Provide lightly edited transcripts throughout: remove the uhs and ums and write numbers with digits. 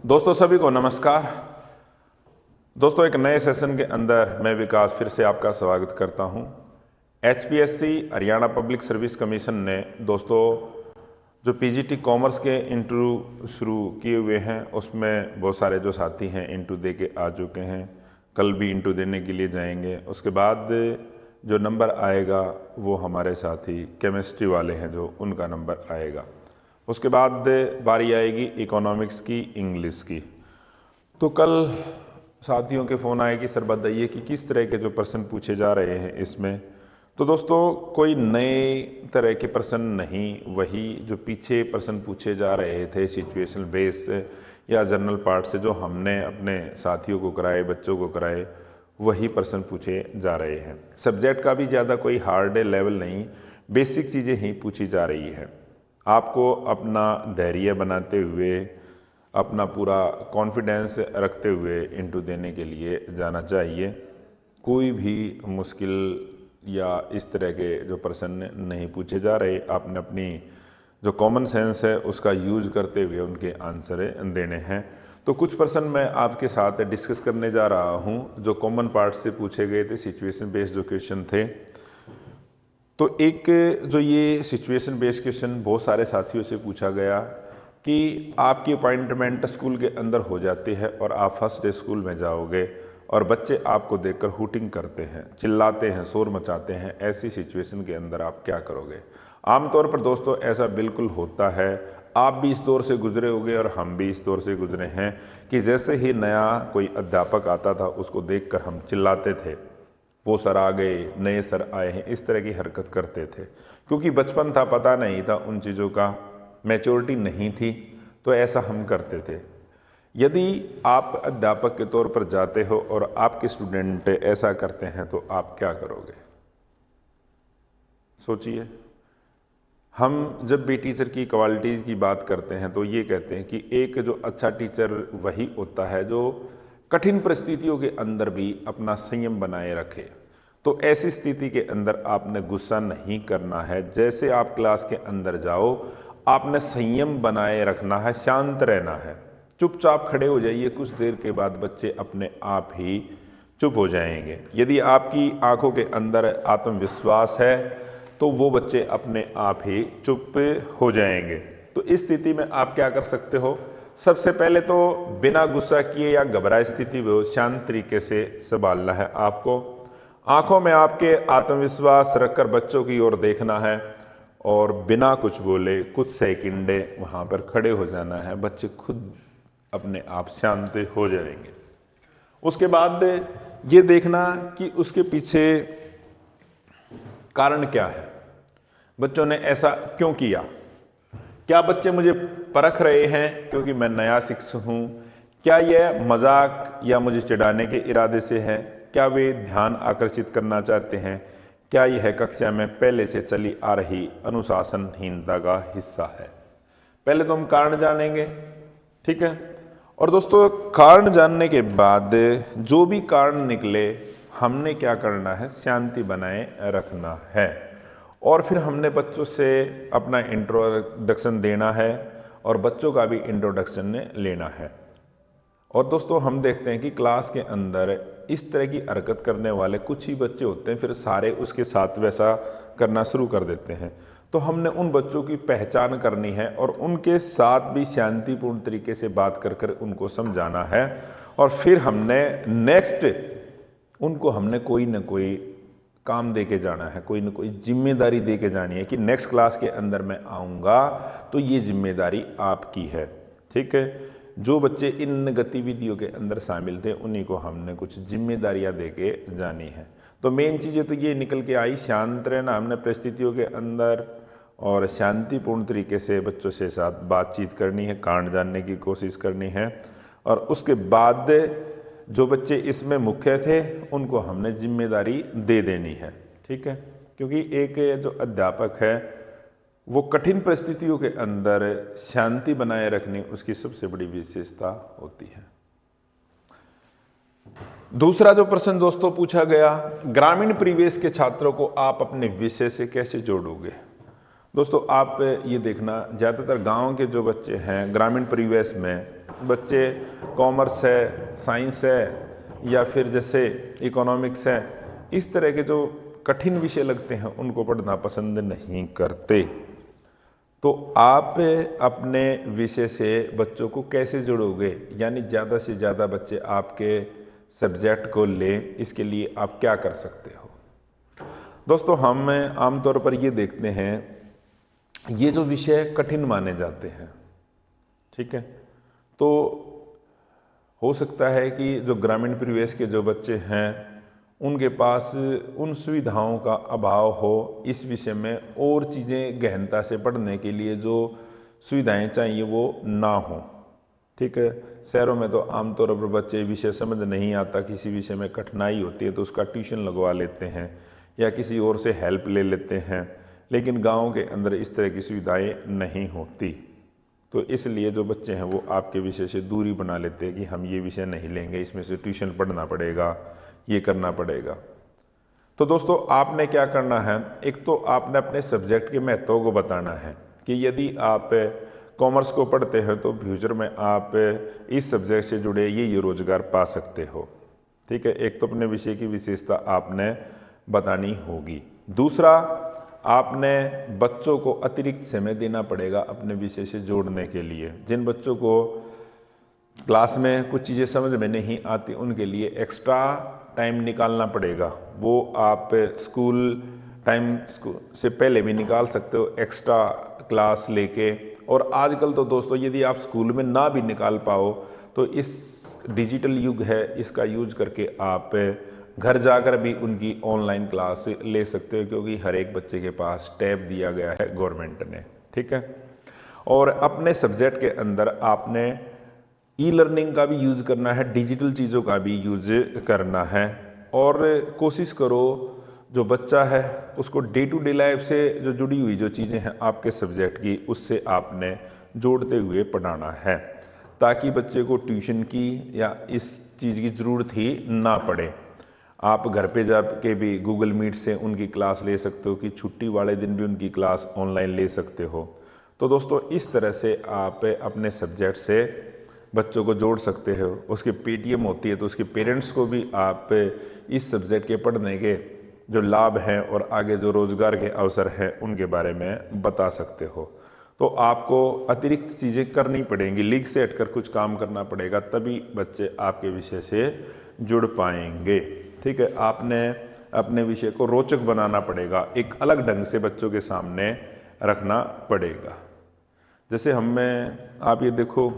दोस्तों सभी को नमस्कार। दोस्तों एक नए सेशन के अंदर मैं विकास फिर से आपका स्वागत करता हूं। HPSC Haryana public service commission ने दोस्तों जो पीजीटी कॉमर्स के इंटरव्यू शुरू किए हुए हैं उसमें बहुत सारे जो साथी हैं इंटरव्यू दे के आ चुके हैं, कल भी इंटरव्यू देने के लिए जाएंगे। उसके बाद जो नंबर आएगा वो हमारे साथी केमिस्ट्री वाले हैं जो उनका नंबर आएगा। उसके बाद बारी आएगी इकोनॉमिक्स की, इंग्लिश की। तो कल साथियों के फ़ोन आए कि सर बताइए कि किस तरह के जो प्रश्न पूछे जा रहे हैं इसमें। तो दोस्तों कोई नए तरह के प्रश्न नहीं, वही जो पीछे प्रश्न पूछे जा रहे थे सिचुएशनल बेस या जनरल पार्ट से जो हमने अपने साथियों को कराए, बच्चों को कराए, वही प्रश्न पूछे जा रहे हैं। सब्जेक्ट का भी ज़्यादा कोई हार्ड लेवल नहीं, बेसिक चीज़ें ही पूछी जा रही है। आपको अपना धैर्य बनाते हुए, अपना पूरा कॉन्फिडेंस रखते हुए इंटरव्यू देने के लिए जाना चाहिए। कोई भी मुश्किल या इस तरह के जो प्रश्न नहीं पूछे जा रहे, आपने अपनी जो कॉमन सेंस है उसका यूज करते हुए उनके आंसर देने हैं। तो कुछ प्रश्न मैं आपके साथ डिस्कस करने जा रहा हूं जो कॉमन पार्ट से पूछे गए थे, सिचुएशन बेस्ड जो क्वेश्चन थे। तो एक जो ये सिचुएशन बेस्ड क्वेश्चन बहुत सारे साथियों से पूछा गया कि आपकी अपॉइंटमेंट स्कूल के अंदर हो जाती है और आप फर्स्ट डे स्कूल में जाओगे और बच्चे आपको देखकर हूटिंग करते हैं, चिल्लाते हैं, शोर मचाते हैं, ऐसी सिचुएशन के अंदर आप क्या करोगे। आमतौर पर दोस्तों ऐसा बिल्कुल होता है, आप भी इस दौर से गुजरे होंगे और हम भी इस दौर से गुजरे हैं कि जैसे ही नया कोई अध्यापक आता था उसको देखकर हम चिल्लाते थे, वो सर आ गए, नए सर आए हैं, इस तरह की हरकत करते थे। क्योंकि बचपन था, पता नहीं था उन चीज़ों का, मैच्योरिटी नहीं थी, तो ऐसा हम करते थे। यदि आप अध्यापक के तौर पर जाते हो और आपके स्टूडेंट ऐसा करते हैं तो आप क्या करोगे, सोचिए। हम जब भी टीचर की क्वालिटीज़ की बात करते हैं तो ये कहते हैं कि एक जो अच्छा टीचर वही होता है जो कठिन परिस्थितियों के अंदर भी अपना संयम बनाए रखे। तो ऐसी स्थिति के अंदर आपने गुस्सा नहीं करना है। जैसे आप क्लास के अंदर जाओ, आपने संयम बनाए रखना है, शांत रहना है, चुपचाप खड़े हो जाइए। कुछ देर के बाद बच्चे अपने आप ही चुप हो जाएंगे। यदि आपकी आंखों के अंदर आत्मविश्वास है तो वो बच्चे अपने आप ही चुप हो जाएंगे। तो इस स्थिति में आप क्या कर सकते हो, सबसे पहले तो बिना गुस्सा किए या घबराए स्थिति में शांत तरीके से संभालना है। आपको आंखों में आपके आत्मविश्वास रखकर बच्चों की ओर देखना है और बिना कुछ बोले कुछ सेकंड वहां पर खड़े हो जाना है। बच्चे खुद अपने आप शांत हो जाएंगे। उसके बाद ये देखना कि उसके पीछे कारण क्या है, बच्चों ने ऐसा क्यों किया। क्या बच्चे मुझे परख रहे हैं क्योंकि मैं नया शिक्षक हूं? क्या यह मजाक या मुझे चिढ़ाने के इरादे से है? क्या वे ध्यान आकर्षित करना चाहते हैं? क्या यह कक्षा में पहले से चली आ रही अनुशासनहीनता का हिस्सा है? पहले तो हम कारण जानेंगे, ठीक है। और दोस्तों कारण जानने के बाद जो भी कारण निकले, हमने क्या करना है, शांति बनाए रखना है। और फिर हमने बच्चों से अपना इंट्रोडक्शन देना है और बच्चों का भी इंट्रोडक्शन लेना है। और दोस्तों हम देखते हैं कि क्लास के अंदर इस तरह की हरकत करने वाले कुछ ही बच्चे होते हैं, फिर सारे उसके साथ वैसा करना शुरू कर देते हैं। तो हमने उन बच्चों की पहचान करनी है और उनके साथ भी शांतिपूर्ण तरीके से बात कर कर उनको समझाना है। और फिर हमने नेक्स्ट उनको हमने कोई ना कोई काम दे के जाना है, कोई ना कोई जिम्मेदारी दे के जानी है कि नेक्स्ट क्लास के अंदर मैं आऊँगा तो ये जिम्मेदारी आपकी है, ठीक है। जो बच्चे इन गतिविधियों के अंदर शामिल थे उन्हीं को हमने कुछ जिम्मेदारियां दे के जानी है। तो मेन चीज़ें तो ये निकल के आई, शांत रहना हमने परिस्थितियों के अंदर और शांतिपूर्ण तरीके से बच्चों से साथ बातचीत करनी है, कारण जानने की कोशिश करनी है। और उसके बाद जो बच्चे इसमें मुख्य थे उनको हमने जिम्मेदारी दे देनी है, ठीक है। क्योंकि एक जो अध्यापक है वो कठिन परिस्थितियों के अंदर शांति बनाए रखनी उसकी सबसे बड़ी विशेषता होती है। दूसरा जो प्रश्न दोस्तों पूछा गया, ग्रामीण परिवेश के छात्रों को आप अपने विषय से कैसे जोड़ोगे। दोस्तों आप ये देखना, ज़्यादातर गांव के जो बच्चे हैं ग्रामीण परिवेश में बच्चे कॉमर्स है, साइंस है या फिर जैसे इकोनॉमिक्स है, इस तरह के जो कठिन विषय लगते हैं उनको पढ़ना पसंद नहीं करते। तो आप अपने विषय से बच्चों को कैसे जोड़ोगे, यानी ज़्यादा से ज़्यादा बच्चे आपके सब्जेक्ट को लें, इसके लिए आप क्या कर सकते हो? दोस्तों, हम आमतौर पर ये देखते हैं, ये जो विषय कठिन माने जाते हैं, ठीक है, तो हो सकता है कि जो ग्रामीण परिवेश के जो बच्चे हैं उनके पास उन सुविधाओं का अभाव हो, इस विषय में और चीज़ें गहनता से पढ़ने के लिए जो सुविधाएं चाहिए वो ना हो, ठीक है। शहरों में तो आमतौर पर बच्चे विषय समझ नहीं आता, किसी विषय में कठिनाई होती है तो उसका ट्यूशन लगवा लेते हैं या किसी और से हेल्प ले लेते हैं, लेकिन गाँव के अंदर इस तरह की सुविधाएँ नहीं होती। तो इसलिए जो बच्चे हैं वो आपके विषय से दूरी बना लेते हैं कि हम ये विषय नहीं लेंगे, इसमें से ट्यूशन पढ़ना पड़ेगा, ये करना पड़ेगा। तो दोस्तों, आपने क्या करना है, एक तो आपने अपने सब्जेक्ट के महत्व को बताना है कि यदि आप कॉमर्स को पढ़ते हैं तो फ्यूचर में आप इस सब्जेक्ट से जुड़े ये रोजगार पा सकते हो, ठीक है। एक तो अपने विषय की विशेषता आपने बतानी होगी। दूसरा, आपने बच्चों को अतिरिक्त समय देना पड़ेगा अपने विषय से जोड़ने के लिए। जिन बच्चों को क्लास में कुछ चीज़ें समझ में नहीं आती उनके लिए एक्स्ट्रा टाइम निकालना पड़ेगा, वो आप स्कूल टाइम से पहले भी निकाल सकते हो, एक्स्ट्रा क्लास लेके। और आजकल तो दोस्तों, यदि आप स्कूल में ना भी निकाल पाओ तो इस डिजिटल युग है, इसका यूज करके आप घर जाकर भी उनकी ऑनलाइन क्लास ले सकते हो, क्योंकि हर एक बच्चे के पास टैब दिया गया है गवर्नमेंट ने, ठीक है। और अपने सब्जेक्ट के अंदर आपने ई लर्निंग का भी यूज़ करना है, डिजिटल चीज़ों का भी यूज़ करना है। और कोशिश करो जो बच्चा है उसको डे टू डे लाइफ से जो जुड़ी हुई जो चीज़ें हैं आपके सब्जेक्ट की, उससे आपने जोड़ते हुए पढ़ाना है, ताकि बच्चे को ट्यूशन की या इस चीज़ की ज़रूरत ही ना पड़े। आप घर पे जाके भी गूगल मीट से उनकी क्लास ले सकते हो, कि छुट्टी वाले दिन भी उनकी क्लास ऑनलाइन ले सकते हो। तो दोस्तों, इस तरह से आप अपने सब्जेक्ट से बच्चों को जोड़ सकते हो। उसकी पेटीएम होती है तो उसके पेरेंट्स को भी आप इस सब्जेक्ट के पढ़ने के जो लाभ हैं और आगे जो रोज़गार के अवसर हैं उनके बारे में बता सकते हो। तो आपको अतिरिक्त चीज़ें करनी पड़ेंगी, लीग से हटकर कुछ काम करना पड़ेगा, तभी बच्चे आपके विषय से जुड़ पाएंगे, ठीक है। आपने अपने विषय को रोचक बनाना पड़ेगा, एक अलग ढंग से बच्चों के सामने रखना पड़ेगा। जैसे आप ये देखो,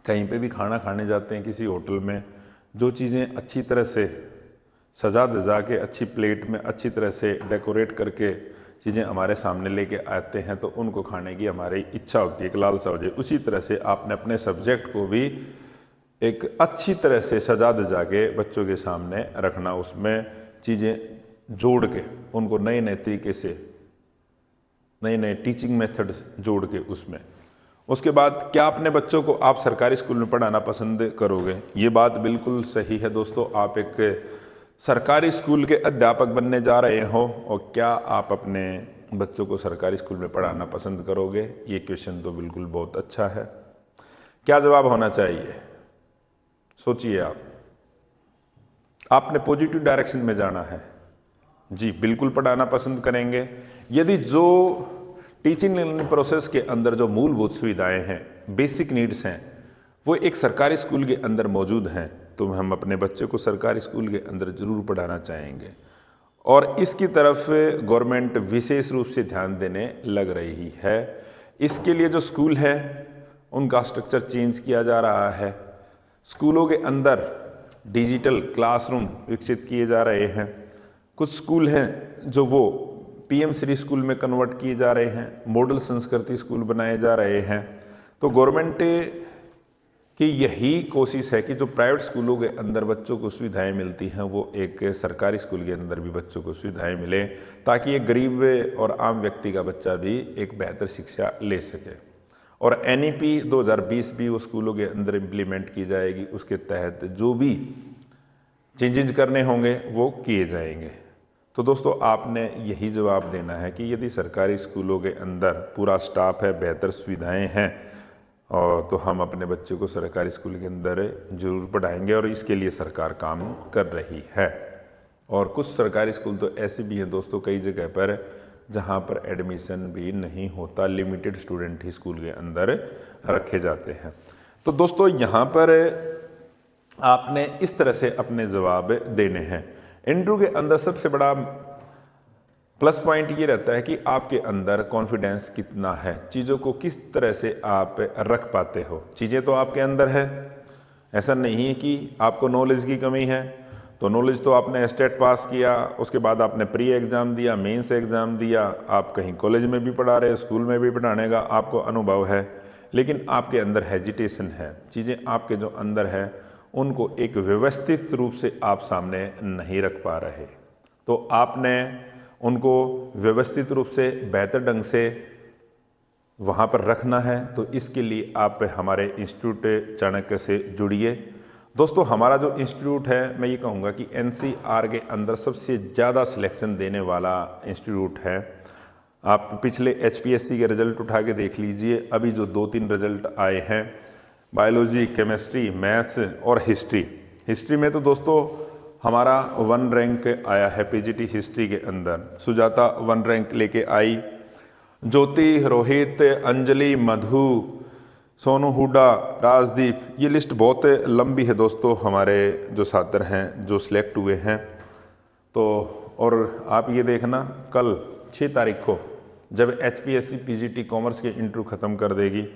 कहीं पे भी खाना खाने जाते हैं किसी होटल में, जो चीज़ें अच्छी तरह से सजा धजा के अच्छी प्लेट में अच्छी तरह से डेकोरेट करके चीज़ें हमारे सामने लेके आते हैं तो उनको खाने की हमारी इच्छा होती है, एक लालसा हो जाए। उसी तरह से आपने अपने सब्जेक्ट को भी एक अच्छी तरह से सजा धजा के बच्चों के सामने रखना, उसमें चीज़ें जोड़ के उनको नए नए तरीके से नए नए टीचिंग मेथड जोड़ के उसमें। उसके बाद क्या अपने बच्चों को आप सरकारी स्कूल में पढ़ाना पसंद करोगे? ये बात बिल्कुल सही है दोस्तों। आप एक सरकारी स्कूल के अध्यापक बनने जा रहे हो और क्या आप अपने बच्चों को सरकारी स्कूल में पढ़ाना पसंद करोगे? ये क्वेश्चन तो बिल्कुल बहुत अच्छा है। क्या जवाब होना चाहिए? सोचिए आप। आपने पॉजिटिव डायरेक्शन में जाना है। जी बिल्कुल पढ़ाना पसंद करेंगे। यदि जो टीचिंग लर्निंग प्रोसेस के अंदर जो मूलभूत सुविधाएं हैं, बेसिक नीड्स हैं, वो एक सरकारी स्कूल के अंदर मौजूद हैं, तो हम अपने बच्चे को सरकारी स्कूल के अंदर ज़रूर पढ़ाना चाहेंगे। और इसकी तरफ गवर्नमेंट विशेष रूप से ध्यान देने लग रही है। इसके लिए जो स्कूल है उनका स्ट्रक्चर चेंज किया जा रहा है। स्कूलों के अंदर डिजिटल क्लासरूम विकसित किए जा रहे हैं। कुछ स्कूल हैं जो वो पीएम श्री स्कूल में कन्वर्ट किए जा रहे हैं, मॉडल संस्कृति स्कूल बनाए जा रहे हैं। तो गवर्नमेंट की यही कोशिश है कि जो प्राइवेट स्कूलों के अंदर बच्चों को सुविधाएं मिलती हैं वो एक सरकारी स्कूल के अंदर भी बच्चों को सुविधाएं मिले, ताकि एक गरीब और आम व्यक्ति का बच्चा भी एक बेहतर शिक्षा ले सके। और NEP 2020 भी वो स्कूलों के अंदर इम्प्लीमेंट की जाएगी। उसके तहत जो भी चेंजेस करने होंगे वो किए जाएंगे। तो दोस्तों, आपने यही जवाब देना है कि यदि सरकारी स्कूलों के अंदर पूरा स्टाफ है, बेहतर सुविधाएं हैं और तो हम अपने बच्चों को सरकारी स्कूल के अंदर ज़रूर पढ़ाएंगे और इसके लिए सरकार काम कर रही है। और कुछ सरकारी स्कूल तो ऐसे भी हैं दोस्तों कई जगह पर जहाँ पर एडमिशन भी नहीं होता, लिमिटेड स्टूडेंट ही स्कूल के अंदर रखे जाते हैं। तो दोस्तों यहाँ पर आपने इस तरह से अपने जवाब देने हैं। इंटरव्यू के अंदर सबसे बड़ा प्लस पॉइंट ये रहता है कि आपके अंदर कॉन्फिडेंस कितना है, चीज़ों को किस तरह से आप रख पाते हो। चीज़ें तो आपके अंदर है, ऐसा नहीं है कि आपको नॉलेज की कमी है। तो नॉलेज तो आपने स्टेट पास किया, उसके बाद आपने प्री एग्ज़ाम दिया, मेंस एग्ज़ाम दिया, आप कहीं कॉलेज में भी पढ़ा रहे, स्कूल में भी पढ़ाने का आपको अनुभव है, लेकिन आपके अंदर हेजिटेशन है। चीज़ें आपके जो अंदर है उनको एक व्यवस्थित रूप से आप सामने नहीं रख पा रहे। तो आपने उनको व्यवस्थित रूप से बेहतर ढंग से वहाँ पर रखना है। तो इसके लिए आप हमारे इंस्टीट्यूट चाणक्य से जुड़िए। दोस्तों हमारा जो इंस्टीट्यूट है, मैं ये कहूँगा कि NCR के अंदर सबसे ज़्यादा सिलेक्शन देने वाला इंस्टीट्यूट है। आप पिछले HPSC के रिजल्ट उठा के देख लीजिए, अभी जो 2-3 रिजल्ट आए हैं, बायोलॉजी, केमिस्ट्री, मैथ्स और हिस्ट्री में तो दोस्तों हमारा 1 रैंक आया है PGT हिस्ट्री के अंदर। सुजाता 1 रैंक लेके आई, ज्योति, रोहित, अंजलि, मधु, सोनू हुडा, राजदीप, ये लिस्ट बहुत लंबी है दोस्तों हमारे जो छात्र हैं जो सिलेक्ट हुए हैं। तो और आप ये देखना कल 6 तारीख को जब HPSC PGT कॉमर्स के इंटरव्यू ख़त्म कर देगी,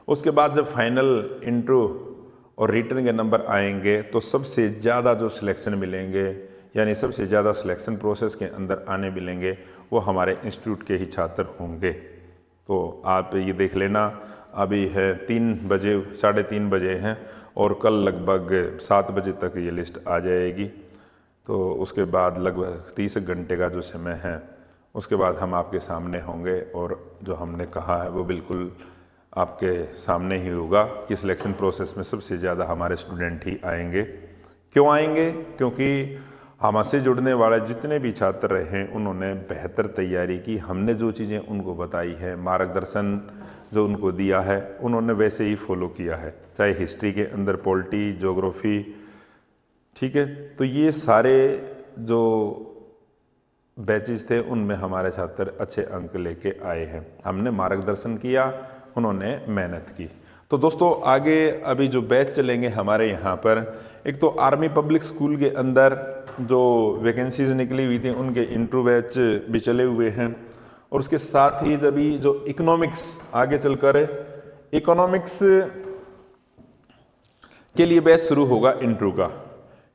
उसके बाद जब फाइनल इंटरव्यू और रिटर्न के नंबर आएंगे तो सबसे ज़्यादा जो सिलेक्शन मिलेंगे, यानी सबसे ज़्यादा सिलेक्शन प्रोसेस के अंदर आने मिलेंगे, वो हमारे इंस्टीट्यूट के ही छात्र होंगे। तो आप ये देख लेना, अभी है 3 बजे, 3:30 बजे हैं और कल लगभग 7 बजे तक ये लिस्ट आ जाएगी। तो उसके बाद लगभग 30 घंटे का जो समय है, उसके बाद हम आपके सामने होंगे और जो हमने कहा है वो बिल्कुल आपके सामने ही होगा कि सिलेक्शन प्रोसेस में सबसे ज़्यादा हमारे स्टूडेंट ही आएंगे। क्यों आएंगे? क्योंकि हमसे जुड़ने वाले जितने भी छात्र रहे उन्होंने बेहतर तैयारी की। हमने जो चीज़ें उनको बताई है, मार्गदर्शन जो उनको दिया है, उन्होंने वैसे ही फॉलो किया है। चाहे हिस्ट्री के अंदर पॉलिटी, ज्योग्राफी, ठीक है। तो ये सारे जो बैचेस थे उनमें हमारे छात्र अच्छे अंक लेके आए हैं। हमने मार्गदर्शन किया, उन्होंने मेहनत की। तो दोस्तों आगे अभी जो बैच चलेंगे हमारे यहाँ पर, एक तो आर्मी पब्लिक स्कूल के अंदर जो वैकेंसीज निकली हुई थी उनके इंटरव्यू बैच भी चले हुए हैं, और उसके साथ ही जब जो इकोनॉमिक्स आगे चलकर इकोनॉमिक्स के लिए बैच शुरू होगा इंटरव्यू का,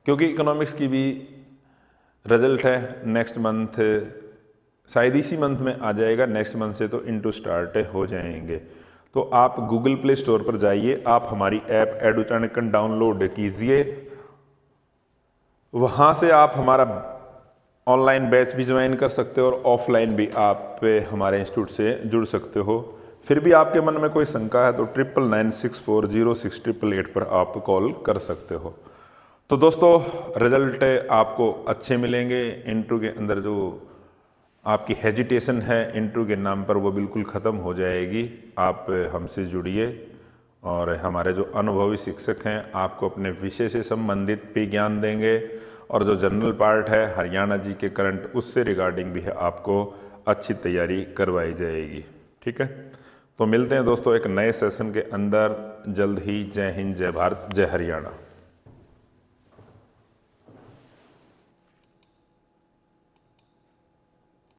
क्योंकि इकोनॉमिक्स की भी रिजल्ट है नेक्स्ट मंथ, शायद इसी मंथ में आ जाएगा। नेक्स्ट मंथ से तो इंटरव्यू स्टार्ट हो जाएंगे। तो आप गूगल प्ले स्टोर पर जाइए, आप हमारी ऐप एडू चाणक्य डाउनलोड कीजिए, वहाँ से आप हमारा ऑनलाइन बैच भी ज्वाइन कर सकते हो और ऑफलाइन भी आप हमारे इंस्टीट्यूट से जुड़ सकते हो। फिर भी आपके मन में कोई शंका है तो 9996406888 पर आप कॉल कर सकते हो। तो दोस्तों रिजल्ट आपको अच्छे मिलेंगे। इंटरव्यू के अंदर जो आपकी हेजिटेशन है इंटरव्यू के नाम पर वो बिल्कुल ख़त्म हो जाएगी। आप हमसे जुड़िए और हमारे जो अनुभवी शिक्षक हैं आपको अपने विषय से संबंधित भी ज्ञान देंगे, और जो जनरल पार्ट है हरियाणा जी के करंट उससे रिगार्डिंग भी है आपको अच्छी तैयारी करवाई जाएगी। ठीक है, तो मिलते हैं दोस्तों एक नए सेशन के अंदर जल्द ही। जय हिंद, जय भारत, जय हरियाणा।